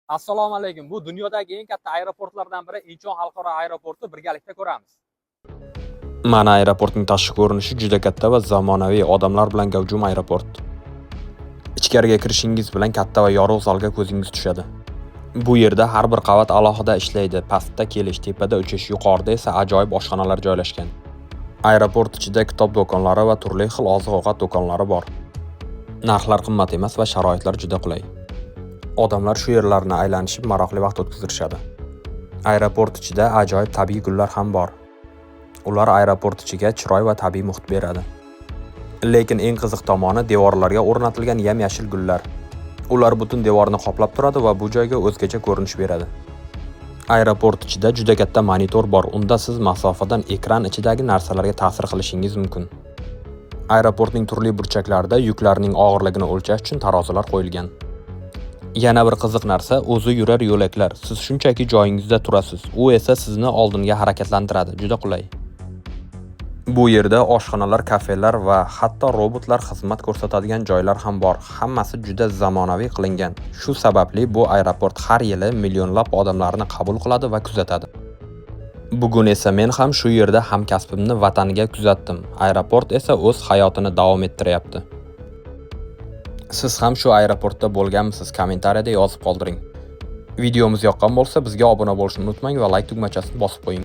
Assalomu alaykum. Bu dunyodagi eng katta aeroportlardan biri Incheon xalqaro aeroporti birgalikda ko'ramiz. Mana aeroportning tashqi ko'rinishi juda katta va zamonaviy, odamlar bilan gavjum aeroport. Ichkariga kirishingiz bilan katta va yorug' zalga ko'zingiz tushadi. Bu yerda har bir qavat alohida ishlaydi. Pastda kelish, tepada uchish, yuqorida esa ajoyib oshxonalar joylashgan. Aeroport ichida kitob do'konlari va turli xil oziq-ovqat do'konlari bor. Narxlar qimmat emas va sharoitlar juda qulay. Odamlar shu yerlarni aylanishib maroqli vaqt o'tkazishadi. Aeroport ichida ajoyib tabiiy gullar ham bor. Ular aeroport ichiga chiroy va tabiiy muhit beradi. Lekin eng qiziq tomoni devorlarga o'rnatilgan yam-yashil gullar. Ular butun devorni qoplab turadi va bu joyga o'zgacha ko'rinish beradi. Aeroport ichida juda katta monitor bor. Unda siz masofadan ekran ichidagi narsalarga ta'sir qilishingiz mumkin. Aeroportning turli burchaklarida yuklarning og'irligini o'lchash uchun tarozilar qo'yilgan. Yana bir qiziq narsa o'zi yurar yo'laklar. Siz shunchaki joyingizda turasiz. U esa sizni oldinga harakatlantiradi. Juda qulay. Bu yerda oshxonalar, kafelar va hatto robotlar xizmat ko'rsatadigan joylar ham bor. Hammasi juda zamonaviy qilingan. Shu sababli bu aeroport har yili millionlab odamlarni qabul qiladi va kuzatadi. Bugun esa men ham shu yerda hamkasbimni vataniga kuzatdim. Aeroport esa o'z hayotini davom ettiryapti. Siz ham shu aeroportda bo'lganmisiz? Kommentariyada yozib qoldiring. Videomiz yoqqan bo'lsa, bizga obuna bo'lishni unutmang va like tugmachasini bosib qo'ying.